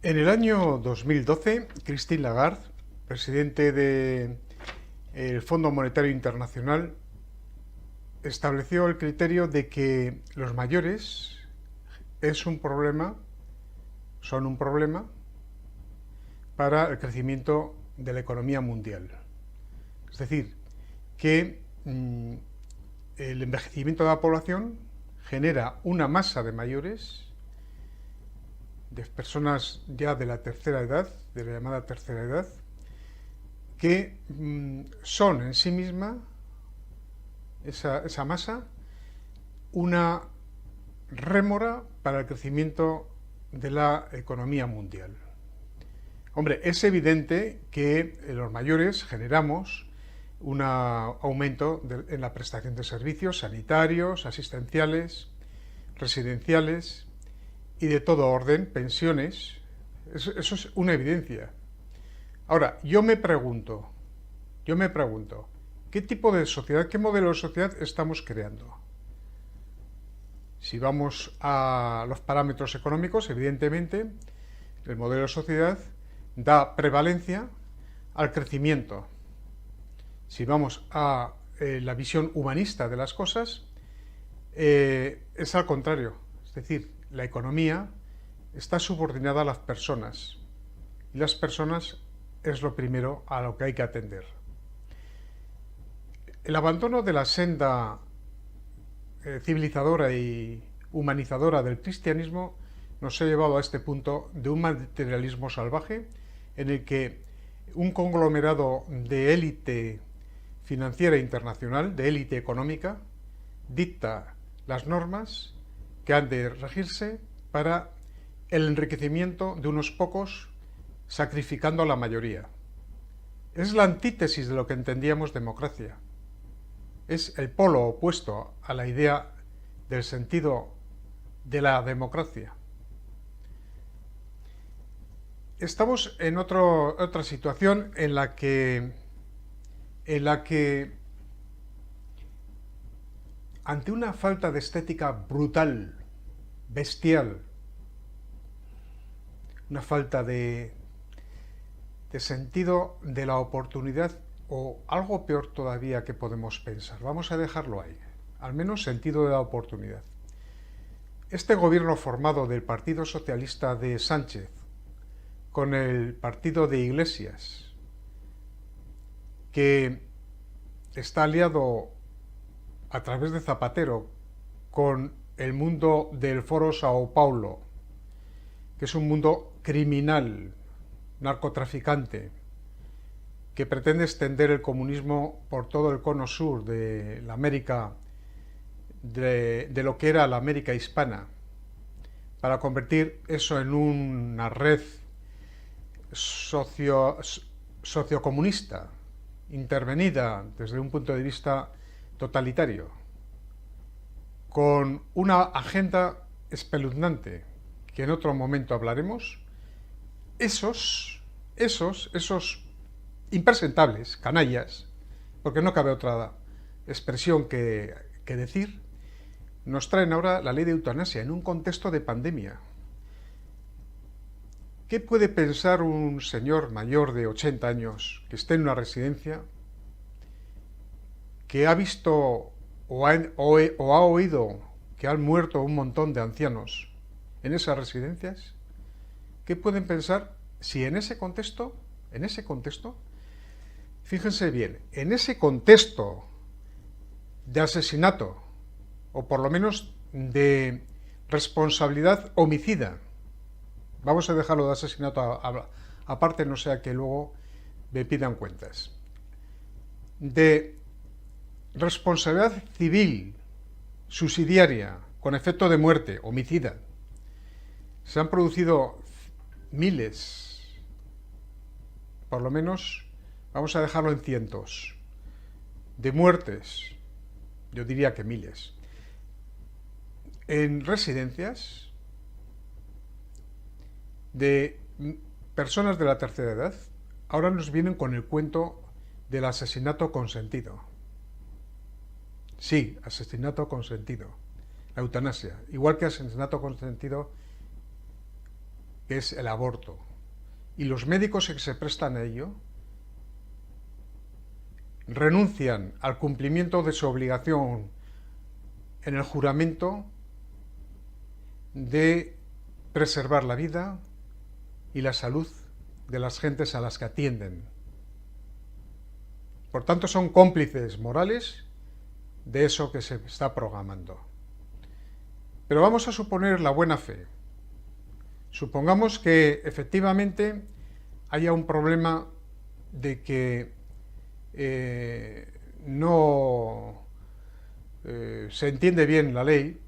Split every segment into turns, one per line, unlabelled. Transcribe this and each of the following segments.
En el año 2012, Christine Lagarde, presidente del Fondo Monetario Internacional, estableció el criterio de que los mayores son un problema para el crecimiento de la economía mundial. Es decir, que el envejecimiento de la población genera una masa de mayores, de personas ya de la tercera edad, de la llamada tercera edad, que son en sí misma, esa masa, una rémora para el crecimiento de la economía mundial. Hombre, es evidente que los mayores generamos un aumento en la prestación de servicios sanitarios, asistenciales, residenciales y de todo orden, pensiones. Eso es una evidencia. Ahora, yo me pregunto, ¿qué tipo de sociedad, qué modelo de sociedad estamos creando? Si vamos a los parámetros económicos, evidentemente, el modelo de sociedad da prevalencia al crecimiento. Si vamos a la visión humanista de las cosas, es al contrario. Es decir, la economía está subordinada a las personas. Y las personas es lo primero a lo que hay que atender. El abandono de la senda civilizadora y humanizadora del cristianismo nos ha llevado a este punto de un materialismo salvaje en el que un conglomerado de élite financiera internacional, de élite económica, dicta las normas que han de regirse para el enriquecimiento de unos pocos, sacrificando a la mayoría. Es la antítesis de lo que entendíamos democracia. Es el polo opuesto a la idea del sentido de la democracia. Estamos en otra situación en la que ante una falta de estética brutal, bestial, una falta de sentido de la oportunidad, o algo peor todavía que podemos pensar, vamos a dejarlo ahí, al menos sentido de la oportunidad. Este gobierno formado del Partido Socialista de Sánchez con el partido de Iglesias, que está aliado a través de Zapatero con el mundo del Foro Sao Paulo, que es un mundo criminal, narcotraficante, que pretende extender el comunismo por todo el cono sur de la América, de lo que era la América hispana, para convertir eso en una red sociocomunista, intervenida desde un punto de vista totalitario, con una agenda espeluznante, que en otro momento hablaremos. Esos impresentables, canallas, porque no cabe otra expresión que decir, nos traen ahora la ley de eutanasia en un contexto de pandemia. ¿Qué puede pensar un señor mayor de 80 años que esté en una residencia, que ha visto o ha oído que han muerto un montón de ancianos en esas residencias? ¿Qué pueden pensar si en ese contexto, fíjense bien, en ese contexto de asesinato, o por lo menos de responsabilidad homicida, vamos a dejarlo de asesinato aparte, no sea que luego me pidan cuentas, de responsabilidad civil subsidiaria con efecto de muerte, homicida, se han producido miles, por lo menos vamos a dejarlo en cientos, de muertes, yo diría que miles, en residencias de personas de la tercera edad. Ahora nos vienen con el cuento del asesinato consentido. Sí, asesinato consentido, la eutanasia, igual que asesinato consentido que es el aborto, y los médicos que se prestan a ello, renuncian al cumplimiento de su obligación en el juramento de preservar la vida y la salud de las gentes a las que atienden. Por tanto, son cómplices morales de eso que se está programando. Pero vamos a suponer la buena fe. Supongamos que efectivamente haya un problema de que no se entiende bien la ley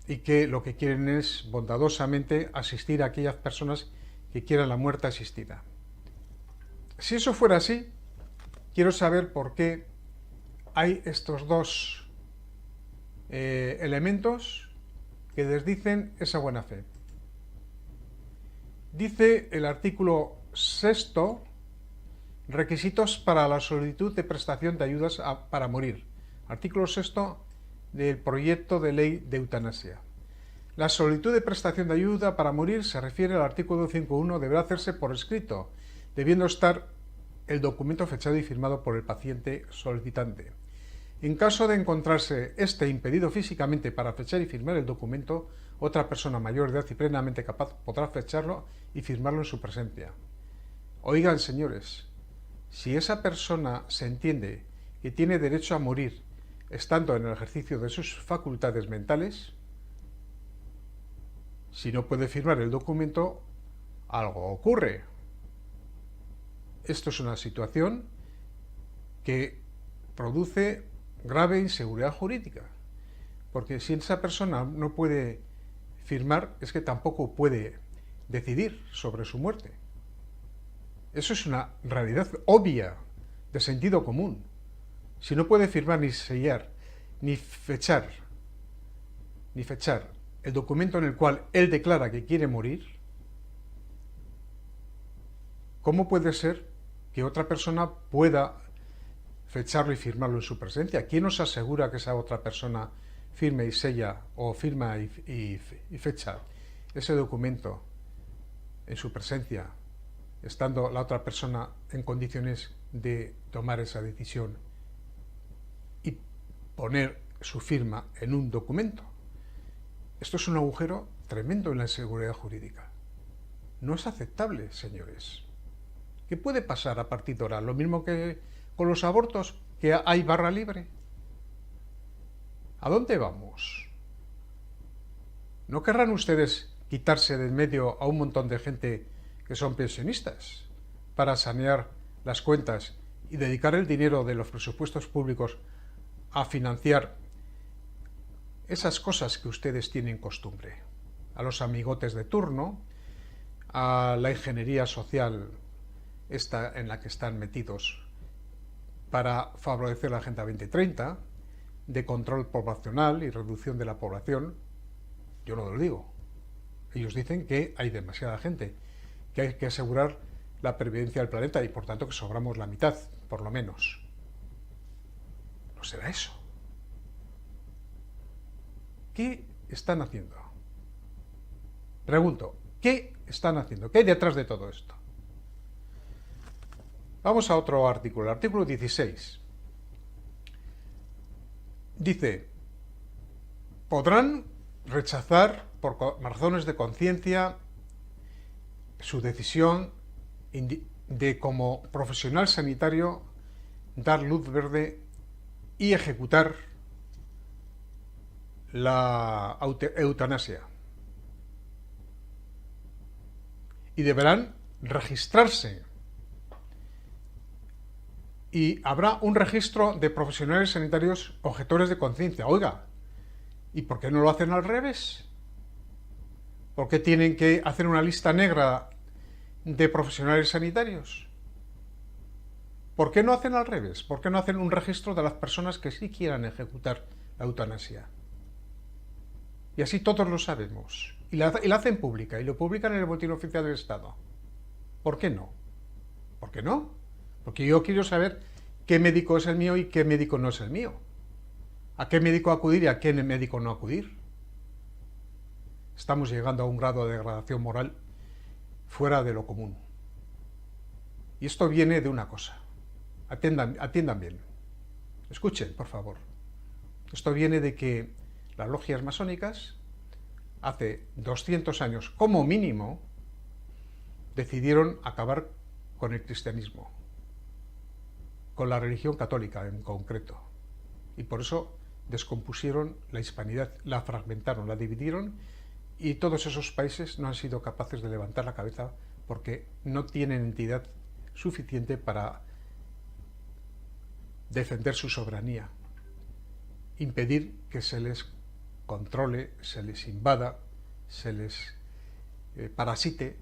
y que lo que quieren es bondadosamente asistir a aquellas personas que quieran la muerte asistida. Si eso fuera así, quiero saber por qué hay estos dos elementos que desdicen esa buena fe. Dice el artículo 6, requisitos para la solicitud de prestación de ayudas para morir. Artículo 6 del proyecto de ley de eutanasia. La solicitud de prestación de ayuda para morir se refiere al artículo 5.1, deberá hacerse por escrito, debiendo estar el documento fechado y firmado por el paciente solicitante. En caso de encontrarse este impedido físicamente para fechar y firmar el documento, otra persona mayor de edad y plenamente capaz podrá fecharlo y firmarlo en su presencia. Oigan, señores, si esa persona se entiende que tiene derecho a morir estando en el ejercicio de sus facultades mentales, si no puede firmar el documento, algo ocurre. Esto es una situación que produce grave inseguridad jurídica, porque si esa persona no puede firmar, es que tampoco puede decidir sobre su muerte. Eso es una realidad obvia, de sentido común. Si no puede firmar, ni sellar, ni fechar el documento en el cual él declara que quiere morir, ¿cómo puede ser que otra persona pueda fecharlo y firmarlo en su presencia? ¿Quién nos asegura que esa otra persona firme y sella o firma y fecha ese documento en su presencia, estando la otra persona en condiciones de tomar esa decisión y poner su firma en un documento? Esto es un agujero tremendo en la seguridad jurídica. No es aceptable, señores. ¿Qué puede pasar a partir de ahora? Lo mismo que con los abortos, que hay barra libre. ¿A dónde vamos? ¿No querrán ustedes quitarse de en medio a un montón de gente que son pensionistas para sanear las cuentas y dedicar el dinero de los presupuestos públicos a financiar esas cosas que ustedes tienen costumbre? A los amigotes de turno, a la ingeniería social esta en la que están metidos para favorecer la Agenda 2030, de control poblacional y reducción de la población. Yo no lo digo. Ellos dicen que hay demasiada gente, que hay que asegurar la pervivencia del planeta y por tanto que sobramos la mitad, por lo menos. ¿No será eso? ¿Qué están haciendo? Pregunto, ¿qué están haciendo? ¿Qué hay detrás de todo esto? Vamos a otro artículo, el artículo 16. Dice, podrán rechazar por razones de conciencia su decisión de, como profesional sanitario, dar luz verde y ejecutar la eutanasia. Y deberán registrarse. Y habrá un registro de profesionales sanitarios objetores de conciencia. Oiga, ¿y por qué no lo hacen al revés? ¿Por qué tienen que hacer una lista negra de profesionales sanitarios? ¿Por qué no hacen al revés? ¿Por qué no hacen un registro de las personas que sí quieran ejecutar la eutanasia? Y así todos lo sabemos. Y la hacen pública, y lo publican en el Boletín Oficial del Estado. ¿Por qué no? ¿Por qué no? Porque yo quiero saber qué médico es el mío y qué médico no es el mío. ¿A qué médico acudir y a qué médico no acudir? Estamos llegando a un grado de degradación moral fuera de lo común. Y esto viene de una cosa. Atiendan bien. Escuchen, por favor. Esto viene de que las logias masónicas, hace 200 años como mínimo, decidieron acabar con el cristianismo, con la religión católica en concreto. Y por eso descompusieron la hispanidad, la fragmentaron, la dividieron, y todos esos países no han sido capaces de levantar la cabeza porque no tienen entidad suficiente para defender su soberanía, impedir que se les controle, se les invada, se les parasite,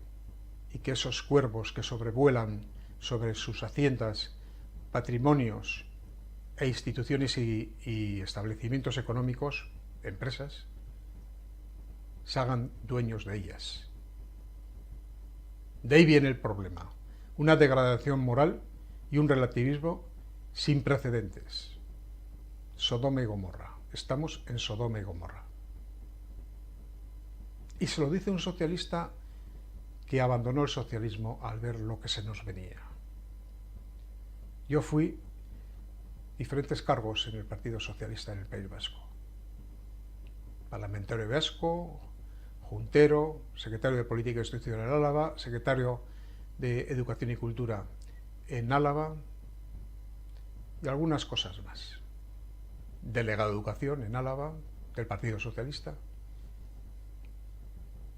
y que esos cuervos que sobrevuelan sobre sus haciendas, patrimonios e instituciones y establecimientos económicos, empresas, se hagan dueños de ellas. De ahí viene el problema, una degradación moral y un relativismo sin precedentes. Sodoma y Gomorra. Estamos en Sodoma y Gomorra. Y se lo dice un socialista que abandonó el socialismo al ver lo que se nos venía. Yo fui diferentes cargos en el Partido Socialista en el País Vasco. Parlamentario vasco, juntero, secretario de Política Institucional en Álava, secretario de Educación y Cultura en Álava y algunas cosas más. Delegado de Educación en Álava del Partido Socialista.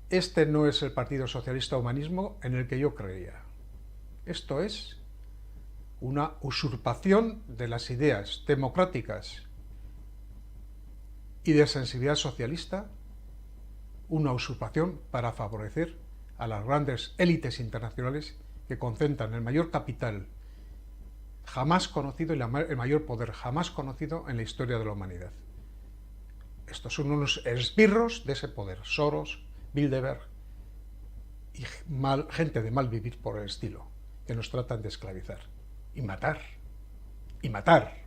Este no es el Partido Socialista Humanismo en el que yo creía. Esto es una usurpación de las ideas democráticas y de sensibilidad socialista, una usurpación para favorecer a las grandes élites internacionales que concentran el mayor capital jamás conocido y el mayor poder jamás conocido en la historia de la humanidad. Estos son unos esbirros de ese poder, Soros, Bilderberg y gente de mal vivir por el estilo, que nos tratan de esclavizar y matar, y matar.